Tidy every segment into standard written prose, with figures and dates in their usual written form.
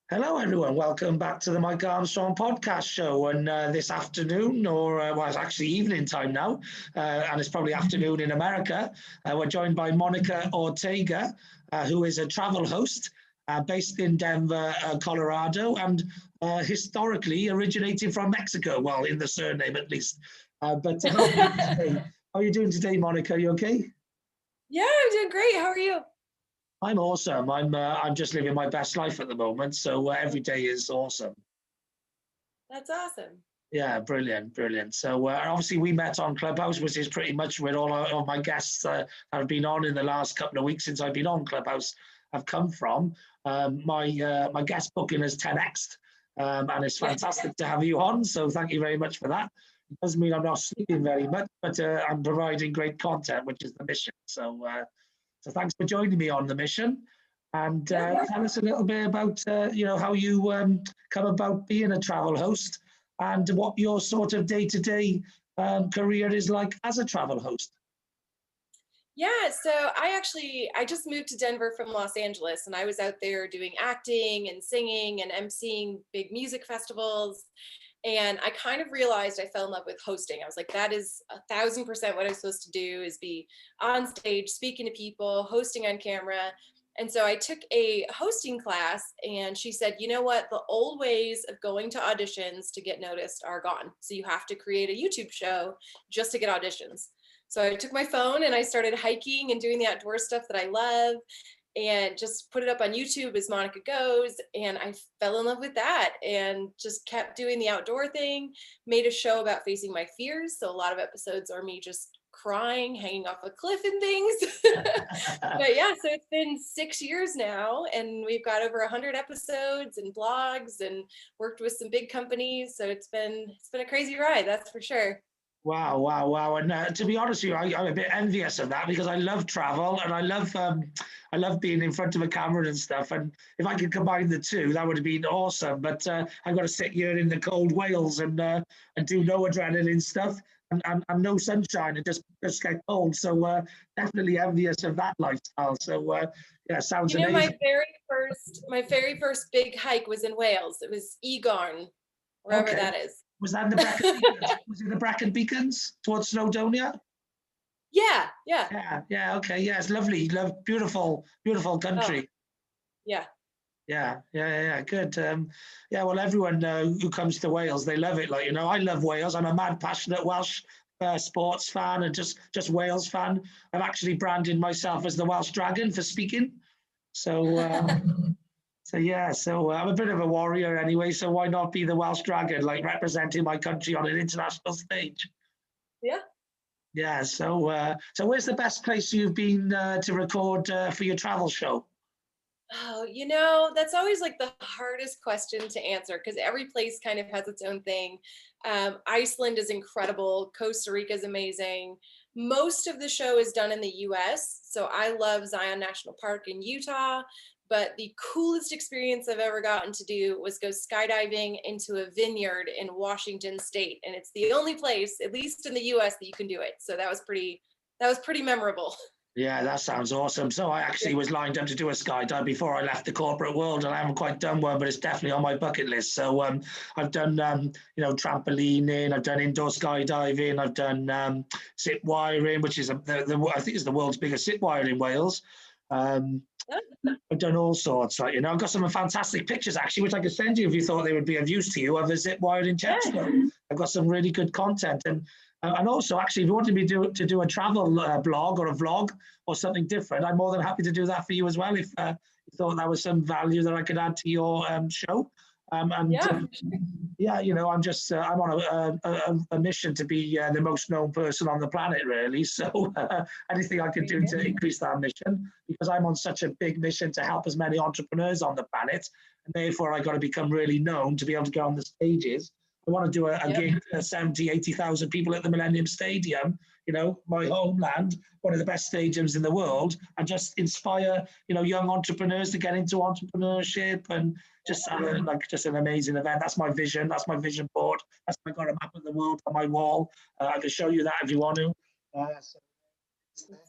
Hello, everyone. Welcome back to the Mike Armstrong podcast show. And this afternoon, well, it's actually evening time now, and it's probably afternoon in America. We're joined by Monica Ortega, who is a travel host based in Denver, Colorado, and historically originating from Mexico. Well, in the surname at least. But how are you doing today, Monica? Are you okay? Yeah, I'm doing great. How are you? I'm awesome. I'm just living my best life at the moment, so every day is awesome. That's awesome. Yeah, brilliant, brilliant. So obviously we met on Clubhouse, which is pretty much where all of my guests that have been on in the last couple of weeks since I've been on Clubhouse have come from. My guest booking is 10x, and it's fantastic to have you on. So thank you very much for that. It doesn't mean I'm not sleeping very much, but I'm providing great content, which is the mission. So thanks for joining me on the mission. And tell us a little bit about how you come about being a travel host and what your sort of day-to-day career is like as a travel host. Yeah, so I just moved to Denver from Los Angeles, and I was out there doing acting and singing and emceeing big music festivals. And I kind of realized I fell in love with hosting. I was like, that is 1,000% what I'm supposed to do, is be on stage, speaking to people, hosting on camera. And so I took a hosting class, and she said, you know what? The old ways of going to auditions to get noticed are gone. So you have to create a YouTube show just to get auditions. So I took my phone and I started hiking and doing the outdoor stuff that I love, and just put it up on YouTube as Monica Goes. And I fell in love with that and just kept doing the outdoor thing, made a show about facing my fears. So a lot of episodes are me just crying, hanging off a cliff and things. But yeah, so it's been 6 years now, and we've got over 100 episodes and blogs and worked with some big companies. So it's been a crazy ride, that's for sure. Wow, wow, wow. And to be honest with you, I'm a bit envious of that because I love travel and I love being in front of a camera and stuff. And if I could combine the two, that would have been awesome. But I've got to sit here in the cold Wales and do no adrenaline stuff and no sunshine and just get cold. So definitely envious of that lifestyle. So yeah, sounds You know, amazing. my very first big hike was in Wales. It was Egon, wherever Okay. that is. Was that in the Brecon Beacons? Was it the Brecon Beacons towards Snowdonia? Yeah. Yeah, okay, yeah, it's lovely, beautiful, beautiful Oh, country. yeah. Yeah, good. Yeah, well, everyone who comes to Wales, they love it. Like, I love Wales. I'm a mad, passionate Welsh sports fan and just Wales fan. I've actually branded myself as the Welsh Dragon for speaking. So, so I'm a bit of a warrior anyway. So why not be the Welsh Dragon, like representing my country on an international stage? Yeah. Yeah. So where's the best place you've been to record for your travel show? Oh, that's always like the hardest question to answer because every place kind of has its own thing. Iceland is incredible. Costa Rica is amazing. Most of the show is done in the US. So I love Zion National Park in Utah. But the coolest experience I've ever gotten to do was go skydiving into a vineyard in Washington State. And it's the only place, at least in the US, that you can do it. So that was pretty memorable. Yeah, that sounds awesome. So I actually was lined up to do a skydive before I left the corporate world, and I haven't quite done one, but it's definitely on my bucket list. So I've done trampolining, I've done indoor skydiving, I've done zip wiring, which is I think is the world's biggest zip wire in Wales. I've done all sorts, right? I've got some fantastic pictures actually, which I could send you if you thought they would be of use to you of the zip wire in Chester. I've got some really good content, and also actually, if you wanted me to do a travel blog or a vlog or something different, I'm more than happy to do that for you as well. If you thought that was some value that I could add to your show. Yeah, I'm on a mission to be the most known person on the planet, really. So anything I can do to increase that mission, because I'm on such a big mission to help as many entrepreneurs on the planet, and therefore I got to become really known to be able to go on the stages. I want to do a gig for 70, 80,000 people at the Millennium Stadium, my homeland, one of the best stadiums in the world, and just inspire, young entrepreneurs to get into entrepreneurship and just just an amazing event. That's my vision. That's my vision board. I've got a map of the world on my wall. I can show you that if you want to.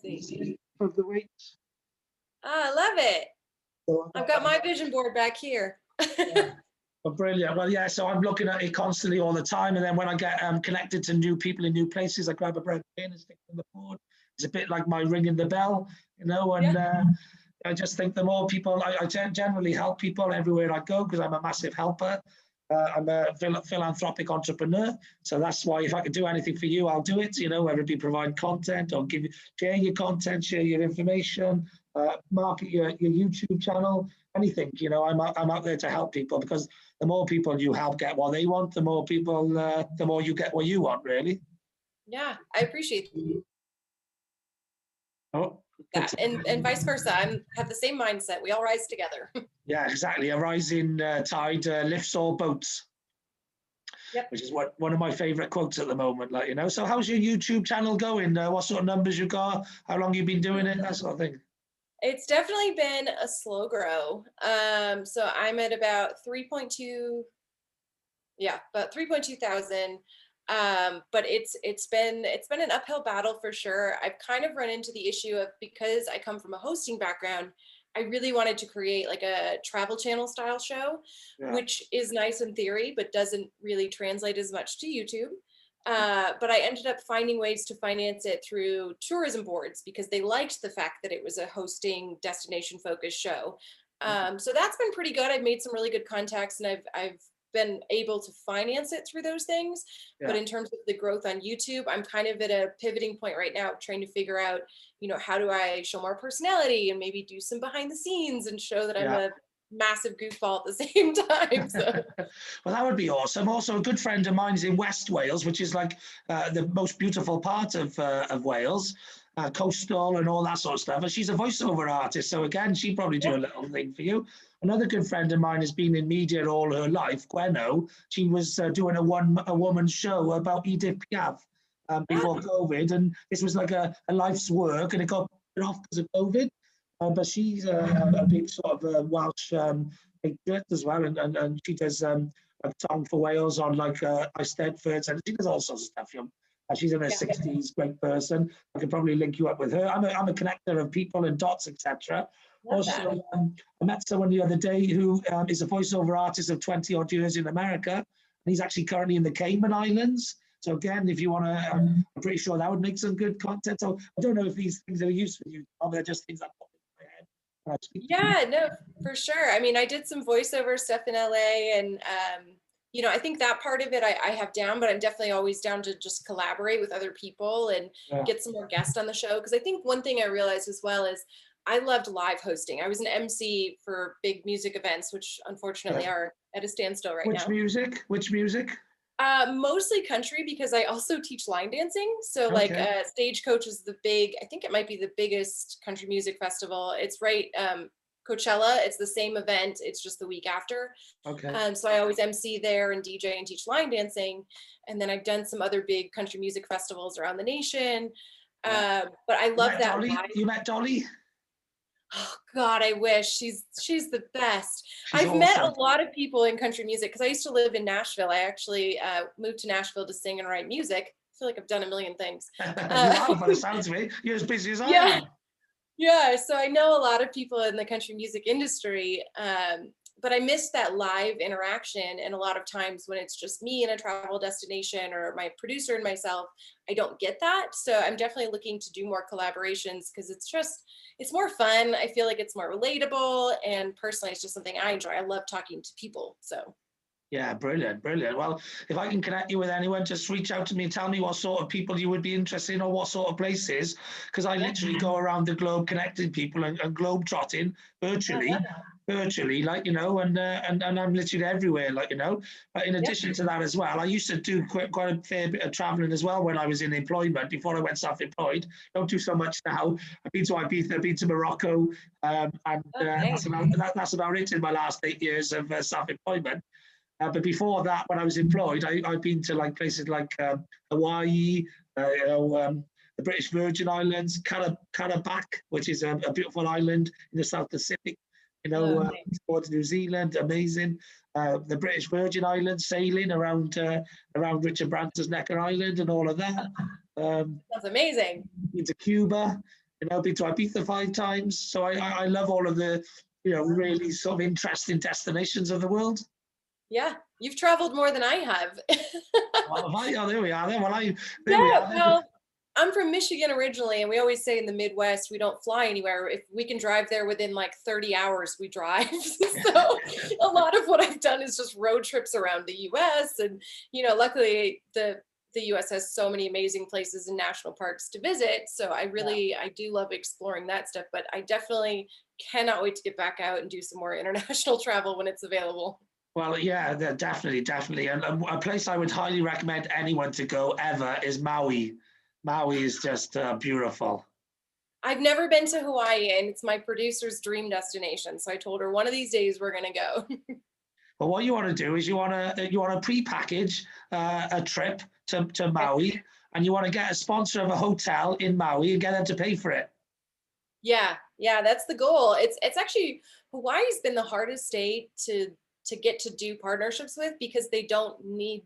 Easy of the weights. I love it. So I've got my vision board back here. Yeah. Well, brilliant. Well, yeah, so I'm looking at it constantly all the time. And then when I get connected to new people in new places, I grab a bread and stick it on the board. It's a bit like my ringing the bell, and Yeah. I just think the more people, I generally help people everywhere I go because I'm a massive helper. I'm a philanthropic entrepreneur. So that's why if I can do anything for you, I'll do it, whether it be provide content or share your content, share your information, market your YouTube channel, anything, I'm out there to help people because the more people you help get what they want, the more people, the more you get what you want, really. Yeah, I appreciate Oh, that. And vice versa. Have the same mindset. We all rise together. yeah, exactly. A rising tide lifts all boats. Yep. Which is one of my favorite quotes at the moment. So how's your YouTube channel going? What sort of numbers you got? How long you been doing it? That sort of thing. It's definitely been a slow grow. So I'm at about 3.2, yeah, about 3.2 thousand. But it's been an uphill battle for sure. I've kind of run into the issue of, because I come from a hosting background, I really wanted to create like a travel channel style show, Yeah. which is nice in theory, but doesn't really translate as much to YouTube. But I ended up finding ways to finance it through tourism boards because they liked the fact that it was a hosting destination focused show. So that's been pretty good. I've made some really good contacts, and I've been able to finance it through those things. Yeah. But in terms of the growth on YouTube, I'm kind of at a pivoting point right now, trying to figure out, how do I show more personality and maybe do some behind the scenes and show that I'm a massive goofball at the same time. So. Well, that would be awesome. Also, a good friend of mine is in West Wales, which is like the most beautiful part of Wales, coastal and all that sort of stuff. And she's a voiceover artist, so again, she'd probably do a little thing for you. Another good friend of mine has been in media all her life, Gweno. She was doing a woman show about Edith Piaf before COVID, and this was like a life's work, and it got put off because of COVID. But she's a big sort of Welsh patriot as well, and she does a song for Wales on like Eisteddfods, and she does all sorts of stuff. She's in her 60s, great person. I could probably link you up with her. I'm a connector of people and dots, etc. Also, I met someone the other day who is a voiceover artist of 20 odd years in America, and he's actually currently in the Cayman Islands. So again, if you want to, I'm pretty sure that would make some good content. So I don't know if these things are useful for you, but they're just things that pop in my head. Yeah, no, for sure. I mean, I did some voiceover stuff in LA, and I think that part of it I have down, but I'm definitely always down to just collaborate with other people and get some more guests on the show. Because I think one thing I realized as well is I loved live hosting. I was an MC for big music events, which unfortunately are at a standstill right now. Which music? Mostly country, because I also teach line dancing. So like Stagecoach is I think it might be the biggest country music festival. It's right, Coachella. It's the same event. It's just the week after. Okay. So I always MC there and DJ and teach line dancing. And then I've done some other big country music festivals around the nation. But I love that. You met Dolly? Oh God, I wish. She's the best. I've met a lot of people in country music because I used to live in Nashville. I actually moved to Nashville to sing and write music. I feel like I've done a million things. You are, by the sounds of it. You're as busy as I am. Yeah, so I know a lot of people in the country music industry, but I miss that live interaction. And a lot of times when it's just me in a travel destination or my producer and myself, I don't get that. So I'm definitely looking to do more collaborations because it's more fun. I feel like it's more relatable. And personally, it's just something I enjoy. I love talking to people. So. Yeah, brilliant. Well, if I can connect you with anyone, just reach out to me and tell me what sort of people you would be interested in or what sort of places, because I literally go around the globe connecting people and globe trotting virtually, like, and I'm literally everywhere, like, But in addition to that as well, I used to do quite a fair bit of traveling as well when I was in employment before I went self-employed. Don't do so much now. I've been to Ibiza, I've been to Morocco, and that's about it in my last 8 years of self-employment. But before that, when I was employed, I've been to like places like Hawaii, the British Virgin Islands, Carabac, which is a beautiful island in the South Pacific, towards New Zealand, amazing. The British Virgin Islands, sailing around Richard Branson's Necker Island and all of that. That's amazing. Been to Cuba, been to Ibiza 5 times. So I love all of the really sort of interesting destinations of the world. Yeah, you've traveled more than I have. Oh, there we are. Then. Well, there we Yeah, are. Then. well, I'm from Michigan originally, and we always say in the Midwest, we don't fly anywhere. If we can drive there within like 30 hours, we drive. So a lot of what I've done is just road trips around the US. And, luckily the US has so many amazing places and national parks to visit. So I do love exploring that stuff, but I definitely cannot wait to get back out and do some more international travel when it's available. Well, yeah, definitely, definitely. And a place I would highly recommend anyone to go ever is Maui. Maui is just beautiful. I've never been to Hawaii, and it's my producer's dream destination. So I told her one of these days we're gonna go. But what you want to do is you want to pre-package a trip to Maui, and you want to get a sponsor of a hotel in Maui and get them to pay for it. Yeah, that's the goal. It's actually Hawaii's been the hardest state to get to do partnerships with because they don't need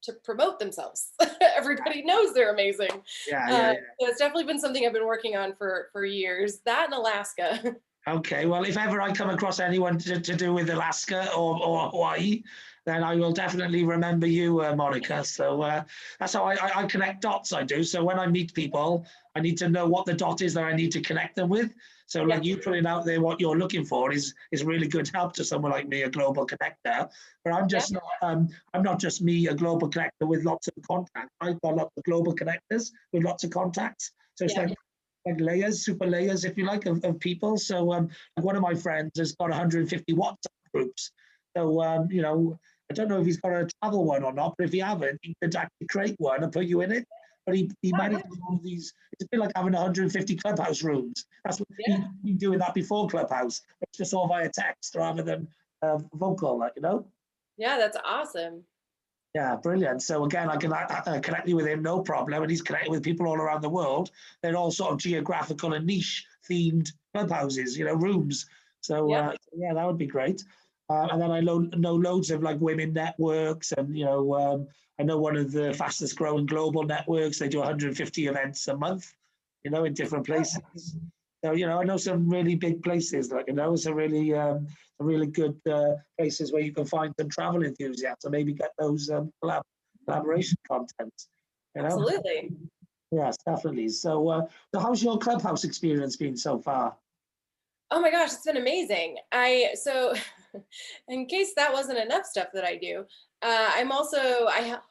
to promote themselves. Everybody knows they're amazing. Yeah. So it's definitely been something I've been working on for years. That and Alaska. Okay, well, if ever I come across anyone to do with Alaska or Hawaii, then I will definitely remember you, Monica. So that's how I connect dots, I do. So when I meet people, I need to know what the dot is that I need to connect them with. So like you putting out there what you're looking for is really good help to someone like me, a global connector. But I'm just not I'm not just me, a global connector with lots of contacts. I've got lots of global connectors with lots of contacts. So it's like layers, super layers, if you like, of people. So one of my friends has got 150 WhatsApp groups. So, I don't know if he's got a travel one or not, but if he haven't, he could actually create one and put you in it. But he manages all these, it's a bit like having 150 Clubhouse rooms. That's what he's been doing that before Clubhouse. It's just all via text rather than vocal, Yeah, that's awesome. Yeah, brilliant. So again, I can connect you with him, no problem. And he's connected with people all around the world. They're all sort of geographical and niche themed clubhouses, rooms. So yeah, that would be great. And then I know loads of like women networks, and I know one of the fastest growing global networks. They do 150 events a month, in different places. So I know some really big places, some really good places where you can find some travel enthusiasts and maybe get those collaboration content. Absolutely. Yes, definitely. So how's your Clubhouse experience been so far? Oh my gosh, it's been amazing. So in case that wasn't enough stuff that I do, I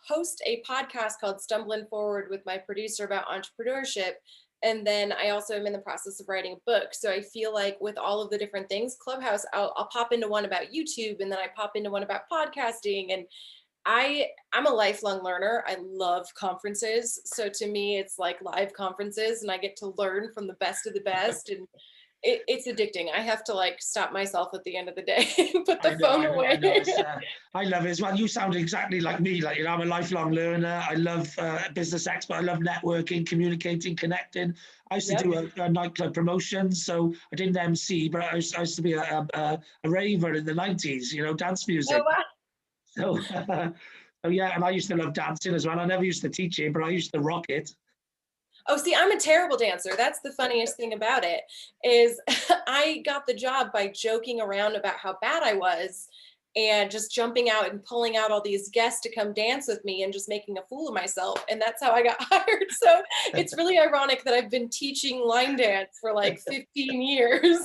host a podcast called Stumbling Forward with my producer about entrepreneurship. And then I also am in the process of writing a book. So I feel like with all of the different things, Clubhouse, I'll pop into one about YouTube, and then I pop into one about podcasting. And I'm a lifelong learner. I love conferences. So to me, it's like live conferences, and I get to learn from the best of the best. And it's addicting. I have to like stop myself at the end of the day and put the phone away. I know. I love it as well. You sound exactly like me. Like, I'm a lifelong learner. I love business expert. I love networking, communicating, connecting. I used to do a nightclub promotions. So I didn't MC, but I used to be a raver in the 90s, dance music. Oh, wow. So, so yeah, and I used to love dancing as well. I never used to teach it, but I used to rock it. Oh, see, I'm a terrible dancer. That's the funniest thing about it is I got the job by joking around about how bad I was and just jumping out and pulling out all these guests to come dance with me and just making a fool of myself. And that's how I got hired. So it's really ironic that I've been teaching line dance for like 15 years.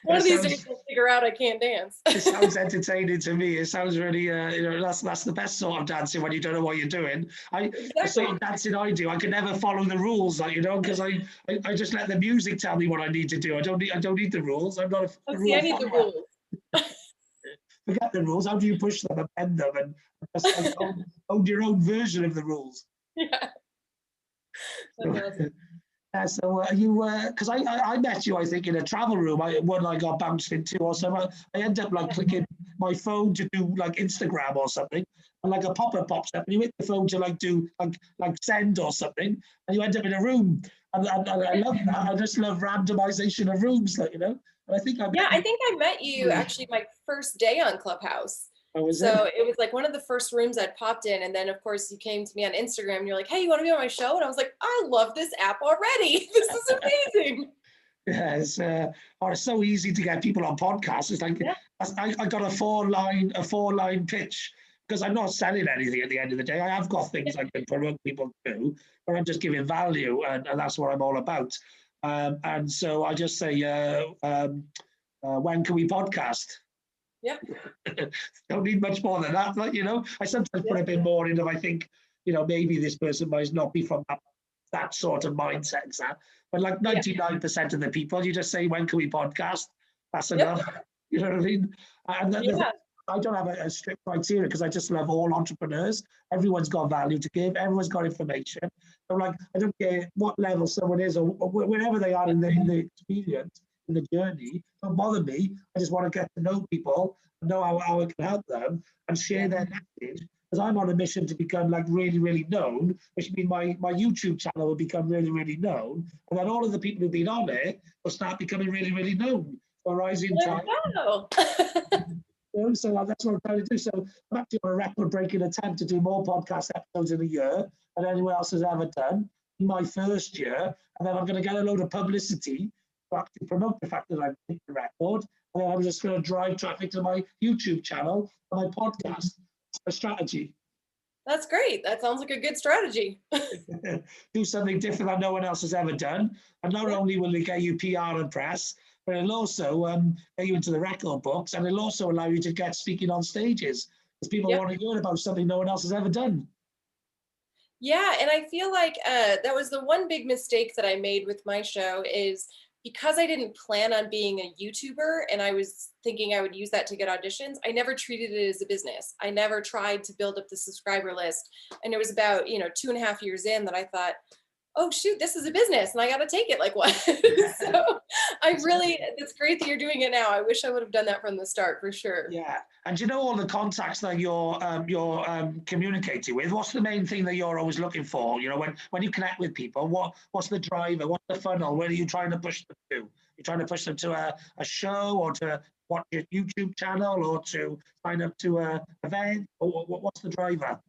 One of these days I'll figure out I can't dance. It sounds entertaining to me. It sounds really, that's the best sort of dancing when you don't know what you're doing. The sort of dancing I do, I can never follow the rules, because I just let the music tell me what I need to do. I don't need the rules. I'm not a rule I need the rules. Forget the rules. How do you push them and bend them and just own your own version of the rules? Yeah. So you, because I met you, I think, in a travel room. One I got bounced into or something. I ended up like clicking my phone to do like Instagram or something, and like a pop-up pops up, and you hit the phone to like do like send or something, and you end up in a room. And I love that. I just love randomization of rooms, And I think I think I met you actually my first day on Clubhouse. It was like one of the first rooms I'd popped in. And then of course you came to me on Instagram and you're like, hey, you want to be on my show? And I was like, I love this app already. This is amazing. Yeah, it's so easy to get people on podcasts. It's like Yeah. I got a four line pitch because I'm not selling anything at the end of the day. I have got things I can promote people to, but I'm just giving value, and that's what I'm all about. And so I just say, when can we podcast? Yeah. Don't need much more than that. Like, I sometimes put a bit more into, I think, maybe this person might not be from that sort of mindset, but like Yeah. 99% of the people, you just say, when can we podcast? That's Yep. enough. You know what I mean? And Yeah. I don't have a strict criteria because I just love all entrepreneurs. Everyone's got value to give. Everyone's got information. So like, I don't care what level someone is or wherever they are in the experience, in the journey. Don't bother me. I just want to get to know people, know how I can help them, and share their message. Because I'm on a mission to become like really, really known, which means my YouTube channel will become really, really known, and then all of the people who've been on it will start becoming really, really known. So rising There time. we go. So that's what I'm trying to do. So I'm actually on a record-breaking attempt to do more podcast episodes in a year than anyone else has ever done in my first year. And then I'm going to get a load of publicity to actually promote the fact that I've hit the record. And then I'm just going to drive traffic to my YouTube channel and my podcast. It's a strategy. That's great. That sounds like a good strategy. Do something different that no one else has ever done. And not only will it get you PR and press, but it'll also get you into the record books, and it'll also allow you to get speaking on stages because people want to hear about something no one else has ever done. Yeah, and I feel like that was the one big mistake that I made with my show is because I didn't plan on being a YouTuber and I was thinking I would use that to get auditions, I never treated it as a business. I never tried to build up the subscriber list. And it was about, 2.5 years in that I thought, oh shoot, this is a business and I got to take it like one. So it's great that you're doing it now. I wish I would have done that from the start for sure. Yeah. And all the contacts that you're communicating with, what's the main thing that you're always looking for? When you connect with people, what's the driver? What's the funnel? Where are you trying to push them to? You're trying to push them to a show, or to watch your YouTube channel, or to sign up to an event? Or what's the driver?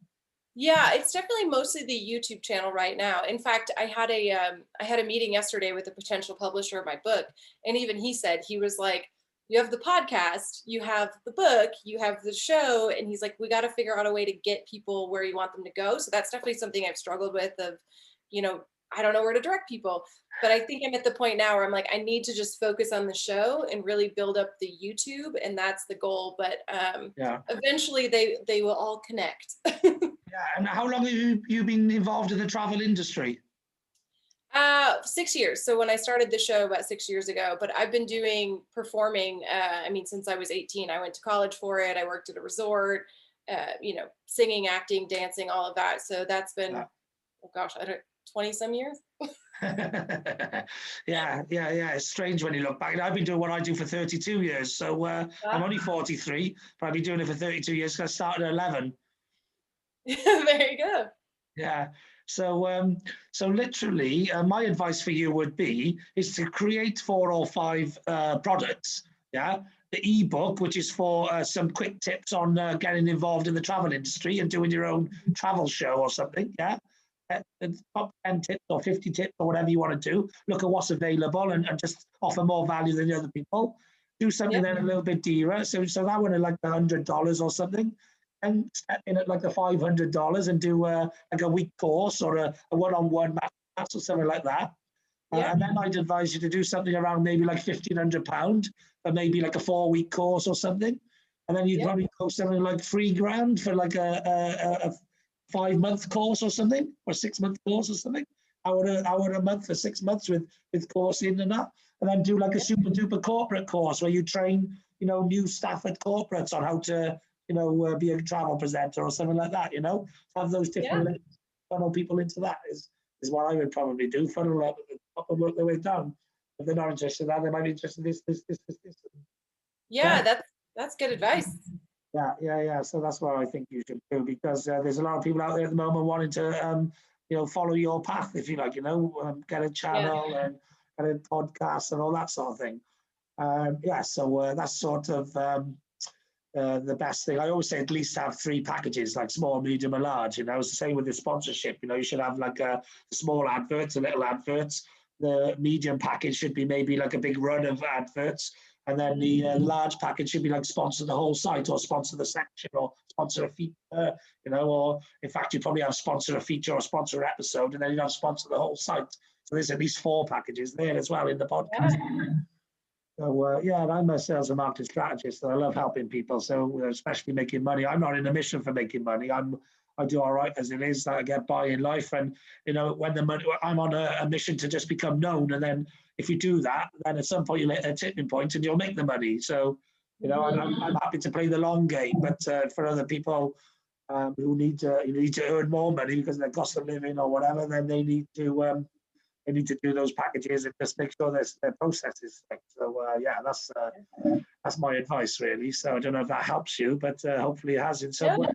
Yeah, it's definitely mostly the YouTube channel right now. In fact, I had a meeting yesterday with a potential publisher of my book, and even he said, he was like, "You have the podcast, you have the book, you have the show," and he's like, "We got to figure out a way to get people where you want them to go." So that's definitely something I've struggled with. I don't know where to direct people, but I think I'm at the point now where I'm like, I need to just focus on the show and really build up the YouTube, and that's the goal. But eventually, they will all connect. Yeah, and how long have you been involved in the travel industry? 6 years. So when I started the show about 6 years ago, but I've been doing performing, since I was 18. I went to college for it. I worked at a resort, singing, acting, dancing, all of that. So that's been, oh gosh, 20 some years. Yeah. It's strange when you look back. I've been doing what I do for 32 years. So I'm only 43, but I've been doing it for 32 years because I started at 11. There you go. Yeah. So literally, my advice for you would be is to create 4 or 5 products. Yeah. The ebook, which is for some quick tips on getting involved in the travel industry and doing your own travel show or something. Yeah. Top 10 tips or 50 tips or whatever you want to do. Look at what's available and just offer more value than the other people. Do something then a little bit dearer. So that one at like $100 or something. And step in at like the $500 and do like a week course or a one-on-one masterclass or something like that. And then I'd advise you to do something around maybe like £1,500, or maybe like a 4-week course or something. And then you'd probably go something like $3,000 for like a 5-month course or something, or 6-month course or something. Hour a month for 6 months with course in and that. And then do like a super duper corporate course where you train, new staff at corporates on how to, be a travel presenter or something like that, have those different links, funnel people into that is what I would probably do. Funnel up and work their way down. If they're not interested in that, they might be interested in this. Yeah, that's good advice. Yeah. So that's what I think you should do, because there's a lot of people out there at the moment wanting to, follow your path, if you like, get a channel and get a podcast and all that sort of thing. So that's sort of the best thing. I always say at least have 3 packages, like small, medium, and large. It's the same with the sponsorship. You should have like small adverts, a little adverts, the medium package should be maybe like a big run of adverts. And then the large package should be like sponsor the whole site or sponsor the section or sponsor a feature, or in fact, you probably have sponsor a feature or sponsor an episode, and then you have sponsor the whole site. So there's at least 4 packages there as well in the podcast. Yeah. So yeah, I'm a sales and marketing strategist, and I love helping people. So especially making money. I'm not in a mission for making money. I do all right as it is. That I get by in life, and when the money, I'm on a mission to just become known. And then if you do that, then at some point you'll hit a tipping point, and you'll make the money. So I'm happy to play the long game. But for other people who need to earn more money because of their cost of living or whatever, then they need to do those packages and just make sure their process is fixed. So yeah, that's my advice really. So I don't know if that helps you, but hopefully it has in some way.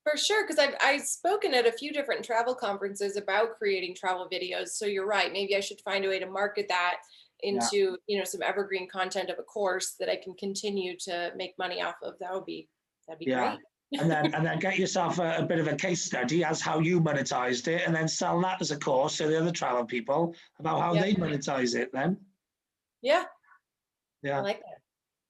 For sure, because I've spoken at a few different travel conferences about creating travel videos. So you're right. Maybe I should find a way to market that into some evergreen content of a course that I can continue to make money off of. That'd be great. and then get yourself a bit of a case study as how you monetized it, and then sell that as a course to the other travel people about how they monetize it then. Yeah. I like that.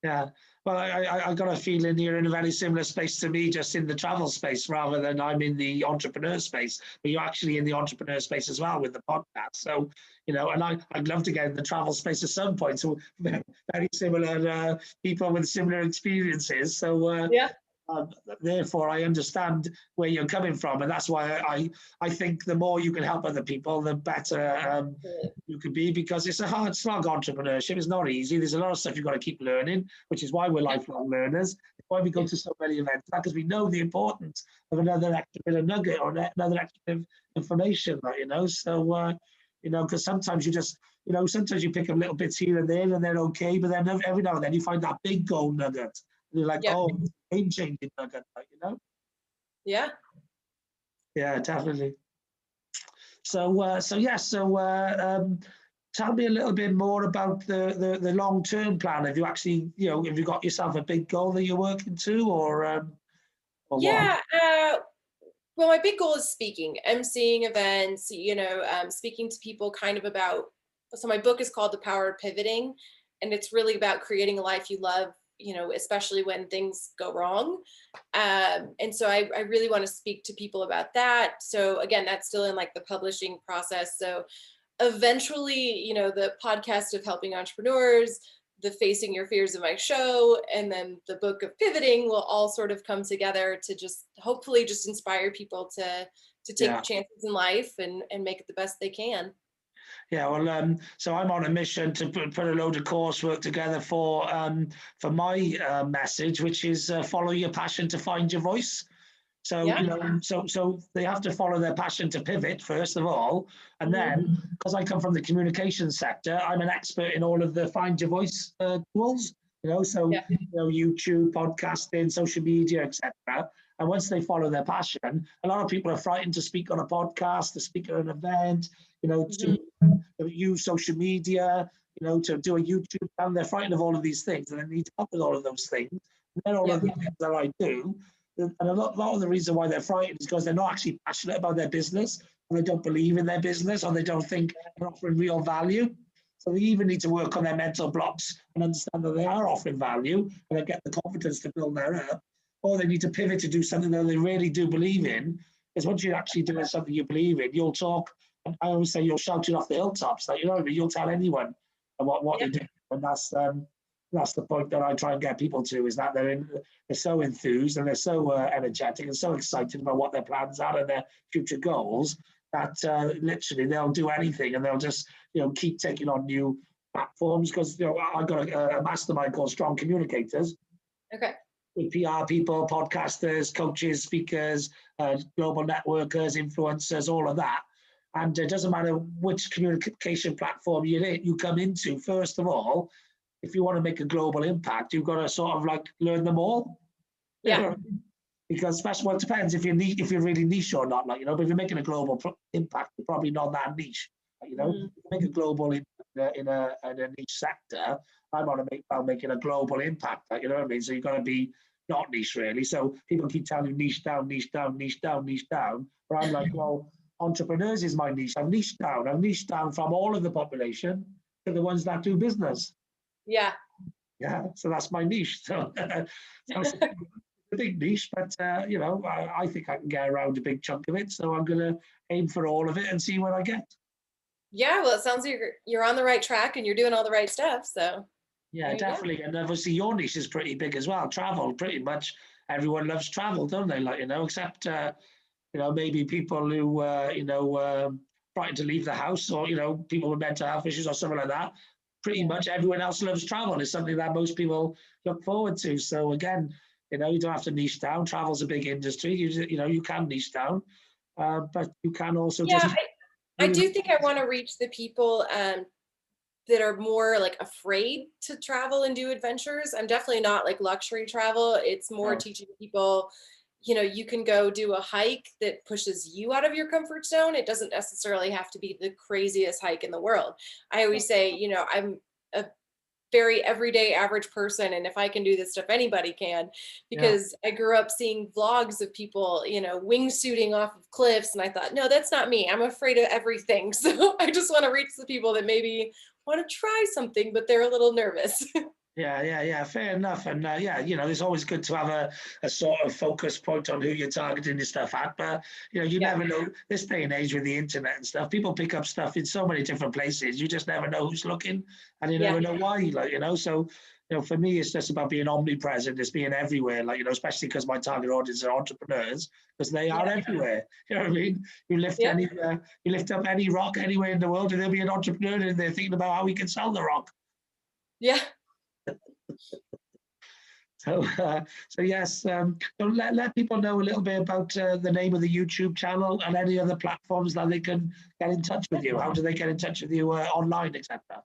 Yeah. Well, I got a feeling you're in a very similar space to me, just in the travel space rather than I'm in the entrepreneur space, but you're actually in the entrepreneur space as well with the podcast. So, and I'd love to get in the travel space at some point. So very similar people with similar experiences. So therefore, I understand where you're coming from, and that's why I think the more you can help other people, the better you can be, because it's a hard slog. Entrepreneurship is not easy. There's a lot of stuff you've got to keep learning, which is why we're lifelong learners. It's why we go to so many events, because we know the importance of another extra bit of nugget or another extra bit of information. So because sometimes you just sometimes you pick up little bits here and there, and they're okay, but then every now and then you find that big gold nugget. And you're like, oh, game-changing nugget, Yeah. Yeah, definitely. So tell me a little bit more about the long-term plan. Have you actually, have you got yourself a big goal that you're working to, or yeah, well, my big goal is speaking, emceeing events, speaking to people kind of about. So my book is called The Power of Pivoting, and it's really about creating a life you love, especially when things go wrong. And so I really want to speak to people about that. So again, that's still in like the publishing process. So eventually, the podcast of helping entrepreneurs, the Facing Your Fears of my show, and then the book of Pivoting will all sort of come together to just hopefully just inspire people to take chances in life and make it the best they can. Yeah, well, so I'm on a mission to put a load of coursework together for my message, which is follow your passion to find your voice. So so they have to follow their passion to pivot first of all, and then because I come from the communication sector, I'm an expert in all of the find your voice tools. YouTube, podcasting, social media, etc. And once they follow their passion, a lot of people are frightened to speak on a podcast, to speak at an event, to use social media, to do a YouTube channel. They're frightened of all of these things, and they need help with all of those things. And then all of the things that I do, and a lot of the reason why they're frightened is because they're not actually passionate about their business, or they don't believe in their business, or they don't think they're offering real value. So they even need to work on their mental blocks and understand that they are offering value, and they get the confidence to build that up. Or they need to pivot to do something that they really do believe in. Because once you're actually doing something you believe in, you'll talk. And I always say you'll shout it off the hilltops. Like, you'll tell anyone what you do. And that's the point that I try and get people to, is that they're so enthused and they're so energetic and so excited about what their plans are and their future goals that literally they'll do anything, and they'll just keep taking on new platforms. Because I've got a mastermind called Strong Communicators. Okay. With PR people, podcasters, coaches, speakers, global networkers, influencers, all of that. And it doesn't matter which communication platform you come into. First of all, if you want to make a global impact, you've got to sort of like learn them all. Yeah. Because especially, it depends if you're really niche or not. But if you're making a global impact, you're probably not that niche. If you make a global impact in a niche sector, I want to make about making a global impact. You know what I mean? So you've got to be not niche really. So people keep telling you niche down, niche down, niche down, niche down. But I'm like, well, entrepreneurs is my niche. I've niched down. I've niched down from all of the population to the ones that do business. Yeah. Yeah, so that's my niche. So, so it's a big niche, but you know, I think I can get around a big chunk of it. So I'm going to aim for all of it and see what I get. Yeah, well, it sounds like you're on the right track and you're doing all the right stuff. So Yeah, definitely. And obviously your niche is pretty big as well. Travel, pretty much everyone loves travel, don't they? Like, you know, except, you know, maybe people who, you know, frightened to leave the house, or, you know, people with mental health issues or something like that. Pretty much everyone else loves travel. It's something that most people look forward to. So again, you know, you don't have to niche down. Travel's a big industry. You know, you can niche down, but you can also yeah, just I really. do think I want to reach the people that are more like afraid to travel and do adventures. I'm definitely not like luxury travel. It's more teaching people, you know, you can go do a hike that pushes you out of your comfort zone. It doesn't necessarily have to be the craziest hike in the world. I always say, you know, I'm a very everyday average person, and if I can do this stuff, anybody can, Yeah. because I grew up seeing vlogs of people, you know, wingsuiting off of cliffs, and I thought, no, that's not me. I'm afraid of everything. So I just want to reach the people that maybe want to try something but they're a little nervous. Yeah. Fair enough. And yeah, you know, it's always good to have a sort of focus point on who you're targeting your stuff at. But you know, you Yeah. never know. This day and age with the internet and stuff, people pick up stuff in so many different places. You just never know who's looking, and you Yeah. never know why. Like, you know, so you know, for me, it's just about being omnipresent, it's being everywhere. Like, you know, especially because my target audience are entrepreneurs, because they are everywhere. You know what I mean? You lift Yeah. you lift up any rock anywhere in the world, and there'll be an entrepreneur in there thinking about how we can sell the rock. Yeah. So, so yes, so let people know a little bit about the name of the YouTube channel and any other platforms that they can get in touch with you. How do they get in touch with you online, etc.?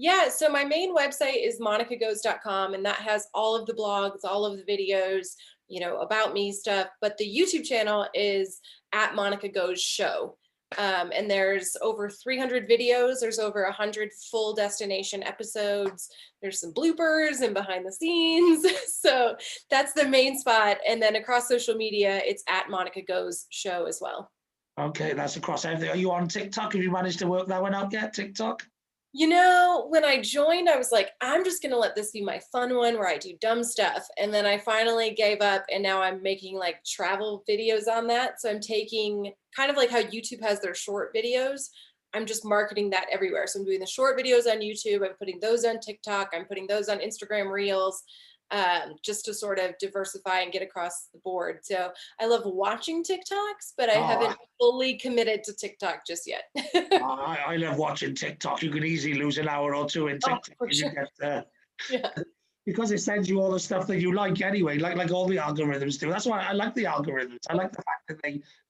Yeah, so my main website is monicagoes.com, and that has all of the blogs, all of the videos, you know, about me stuff. But the YouTube channel is at Monica Goes Show. And there's over 300 videos. There's over 100 full destination episodes. There's some bloopers and behind the scenes. So that's the main spot. And then across social media, it's at Monica Goes Show as well. Okay, that's across everything. Are you on TikTok? Have you managed to work that one out yet, TikTok? You know, when I joined, I was like, I'm just going to let this be my fun one where I do dumb stuff. And then I finally gave up, and now I'm making like travel videos on that. So I'm taking kind of like how YouTube has their short videos. I'm just marketing that everywhere. So I'm doing the short videos on YouTube. I'm putting those on TikTok. I'm putting those on Instagram Reels, just to sort of diversify and get across the board. So I love watching TikToks, but I haven't fully committed to TikTok just yet. I love watching TikTok. You can easily lose an hour or two in TikTok. For sure. Yeah. Because it sends you all the stuff that you like anyway, like all the algorithms do. That's why I like the algorithms. I like the fact that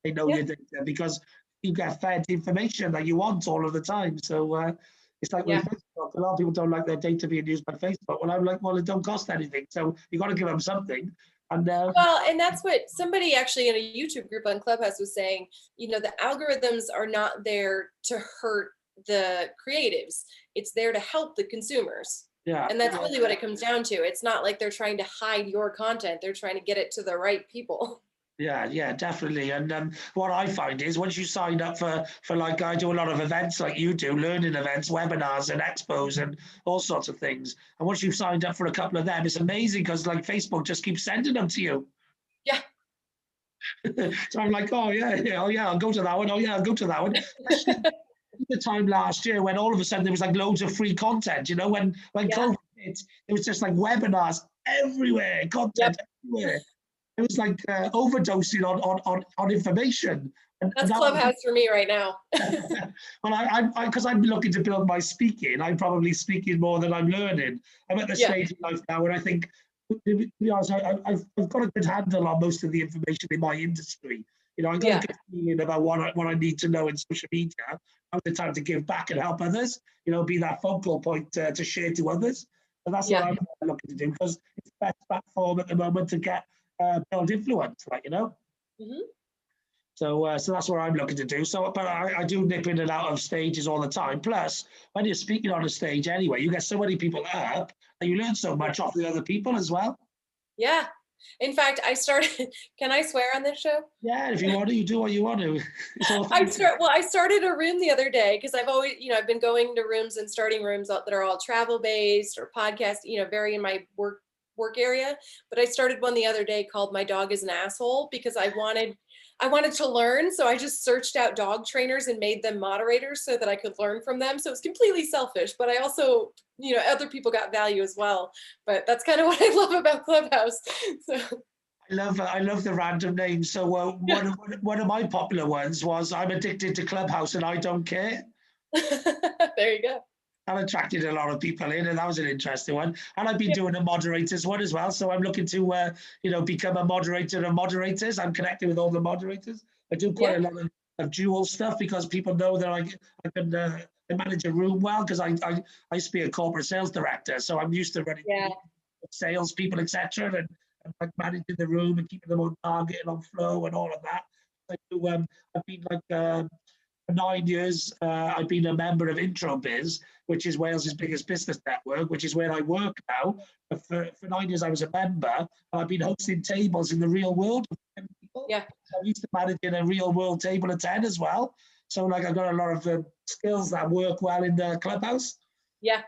they know your data, because you get fed information that you want all of the time. So it's like with Facebook. A lot of people don't like their data being used by Facebook. Well, I'm like, well, it don't cost anything, so you got to give them something. And well, and that's what somebody actually in a YouTube group on Clubhouse was saying. You know, the algorithms are not there to hurt the creatives. It's there to help the consumers. Yeah. And that's really what it comes down to. It's not like they're trying to hide your content. They're trying to get it to the right people. Yeah, definitely. And what I find is once you sign up for like, I do a lot of events like you do, learning events, webinars and expos and all sorts of things. And once you've signed up for a couple of them, it's amazing because like Facebook just keeps sending them to you. Yeah. So I'm like, oh yeah, I'll go to that one. Oh yeah, I'll go to that one. The time last year when all of a sudden there was like loads of free content, you know, when COVID hit, it was just like webinars everywhere, content everywhere. It was like overdosing on information. That's Clubhouse for me right now. Well, because I'm looking to build my speaking, I'm probably speaking more than I'm learning. I'm at the stage in life now where I think, to be honest, I've got a good handle on most of the information in my industry. You know, I've got a good feeling about what I need to know in social media. Now's the time to give back and help others. You know, be that focal point to share to others. And that's what I'm looking to do, because it's the best platform at the moment to get build influence, like, you know. So that's what I'm looking to do. So, but I do nip in and out of stages all the time. Plus, when you're speaking on a stage anyway, you get so many people up, and you learn so much off the other people as well. Yeah. In fact, I started, can I swear on this show? Yeah, if you want to, you do what you want to. It's all I started a room the other day because I've always, I've been going to rooms and starting rooms that are all travel based or podcast, very in my work area. But I started one the other day called "My Dog is an Asshole" because I wanted to learn. So I just searched out dog trainers and made them moderators so that I could learn from them. So it's completely selfish, but I also, other people got value as well. But that's kind of what I love about Clubhouse. So I love the random names. So one of my popular ones was "I'm addicted to Clubhouse and I don't care." there you go. That attracted a lot of people in, and that was an interesting one. And I've been doing a moderators one as well. So I'm looking to, become a moderator of moderators. I'm connected with all the moderators. I do quite a lot of dual stuff because people know that I can I manage a room well because I used to be a corporate sales director. So I'm used to running sales people, etc. And like managing the room and keeping them on target and on flow and all of that. I do, I've been like for 9 years, I've been a member of IntroBiz, which is Wales's biggest business network, which is where I work now. But for 9 years, I was a member, and I've been hosting tables in the real world of 10 people. Yeah. So I'm used to managing a real world table of 10 as well. So like I've got a lot of skills that work well in the Clubhouse. Yeah,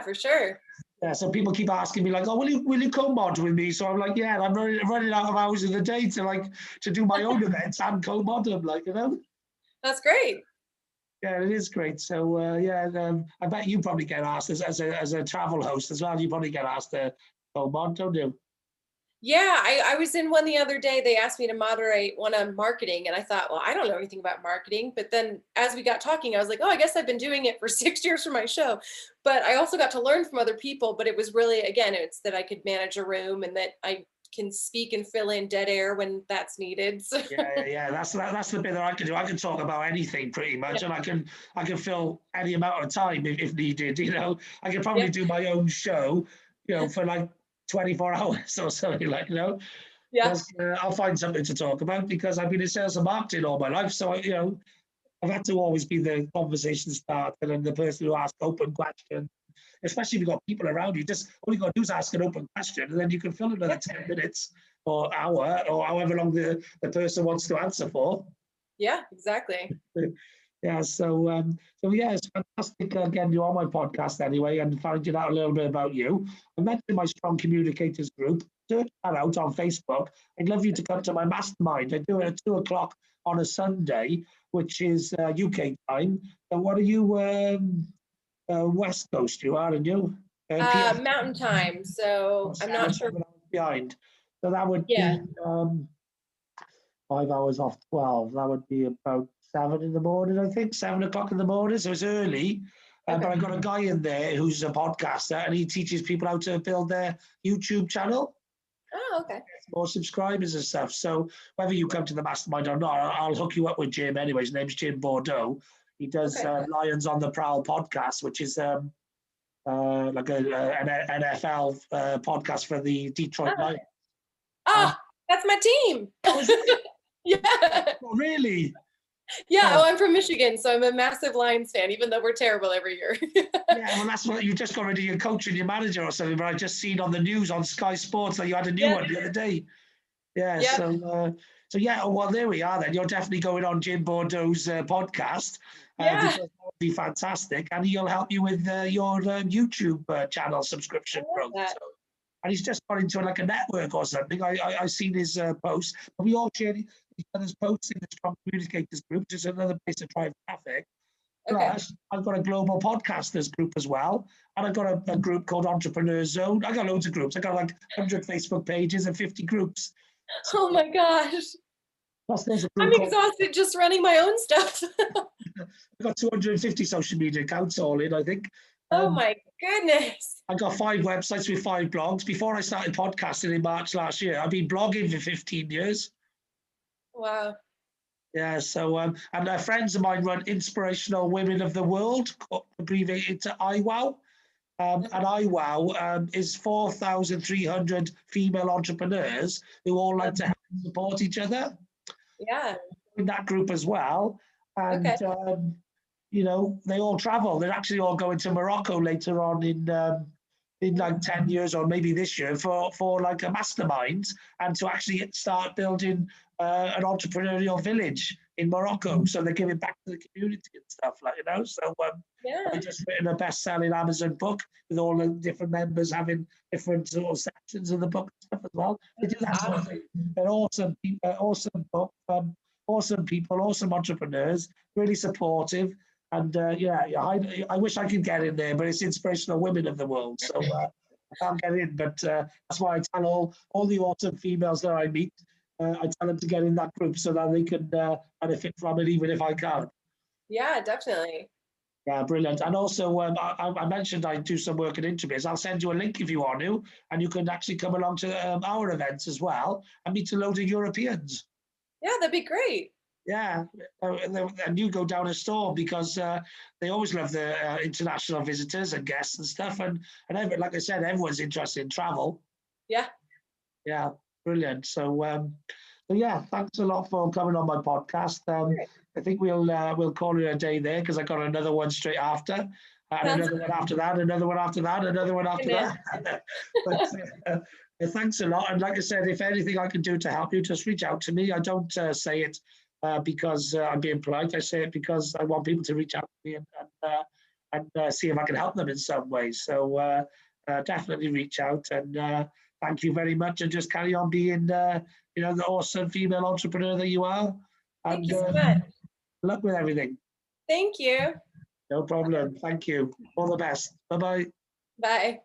for sure. Yeah, so people keep asking me like, "Oh, will you co-mod with me?" So I'm like, "Yeah, I'm running out of hours in the day to do my own events and co-mod them, That's great. Yeah, it is great. So I bet you probably get asked as a travel host as well. You probably get asked to co-mod, don't you? Yeah, I was in one the other day. They asked me to moderate one on marketing, and I thought, well, I don't know anything about marketing. But then as we got talking, I was like, oh, I guess I've been doing it for 6 years for my show. But I also got to learn from other people. But it was really, again, it's that I could manage a room and that I can speak and fill in dead air when that's needed. So. Yeah. That's the bit that I can do. I can talk about anything pretty much, and I can fill any amount of time if needed. I can probably do my own show, for like 24 hours or something Yeah. I'll find something to talk about because I've been in sales and marketing all my life. So, I've had to always be the conversation starter and the person who asks open questions, especially if you've got people around you. Just all you got to do is ask an open question and then you can fill another 10 minutes or hour or however long the person wants to answer for. Yeah, exactly. Yeah, so yeah, it's fantastic getting you on my podcast anyway and finding out a little bit about you. I mentioned my Strong Communicators group. Search that out on Facebook. I'd love you to come to my mastermind. I do it at 2:00 on a Sunday, which is UK time. So what are you, West Coast you are, aren't you? Mountain time, so I'm not sure. Behind. So that would be 5 hours off 12. That would be about 7 in the morning, I think, 7:00 in the morning. So it's early. But I've got a guy in there who's a podcaster and he teaches people how to build their YouTube channel. Oh, okay. More subscribers and stuff. So whether you come to the mastermind or not, I'll hook you up with Jim anyway. His name's Jim Bordeaux. He does Lions on the Prowl podcast, which is like an NFL podcast for the Detroit Lions. That's my team. Yeah. Oh, really? Yeah, I'm from Michigan, so I'm a massive Lions fan, even though we're terrible every year. Yeah, well, that's what you just got rid of your coach and your manager or something, but I just seen on the news on Sky Sports that you had a new one the other day. Yeah, so yeah, well, there we are then. You're definitely going on Jim Bordeaux's podcast. Because that would be fantastic. And he'll help you with your YouTube channel subscription growth. And he's just got into like a network or something. I seen his post. But we all share each other's posts in the Strong Communicators group, which is another place to drive traffic. Plus, I've got a global podcasters group as well. And I've got a group called Entrepreneur Zone. I got loads of groups. I got like 100 Facebook pages and 50 groups. Oh my gosh. Plus, there's a group I'm exhausted just running my own stuff. I've got 250 social media accounts all in, I think. Oh my goodness. I got 5 websites with 5 blogs. Before I started podcasting in March last year, I've been blogging for 15 years. Wow. Yeah, so, and friends of mine run Inspirational Women of the World, abbreviated to IWOW. And IWOW is 4,300 female entrepreneurs who all like to help and support each other. Yeah. In that group as well. And, they all travel. They're actually all going to Morocco later on in in like 10 years or maybe this year for like a mastermind and to actually start building an entrepreneurial village in Morocco. So they're giving back to the community and stuff like, you know. So Yeah. I just written a best-selling Amazon book with all the different members having different sort of sections of the book and stuff as well. They do that sort of thing. They're awesome, awesome book, awesome people, awesome entrepreneurs, really supportive. And yeah, I wish I could get in there, but it's inspirational women of the world. So I can't get in, but that's why I tell all the awesome females that I meet, I tell them to get in that group so that they can benefit from it, even if I can't. Yeah, definitely. Yeah, brilliant. And also, I mentioned I do some work at Introbiz. I'll send you a link if you want to, and you can actually come along to our events as well and meet a load of Europeans. Yeah, that'd be great. Yeah, and you go down a store because they always love the international visitors and guests and stuff. And like I said, everyone's interested in travel. Yeah. Yeah, brilliant. So yeah, thanks a lot for coming on my podcast. I think we'll call it a day there because I got another one straight after, and another one after that, another one after that, another one after that. But thanks a lot. And like I said, if anything I can do to help you, just reach out to me. I don't say it because I'm being polite. I say it because I want people to reach out to me and see if I can help them in some way. So definitely reach out and thank you very much. And just carry on being, the awesome female entrepreneur that you are. And Thank you so much. luck with everything. Thank you. No problem. Thank you. All the best. Bye-bye. Bye.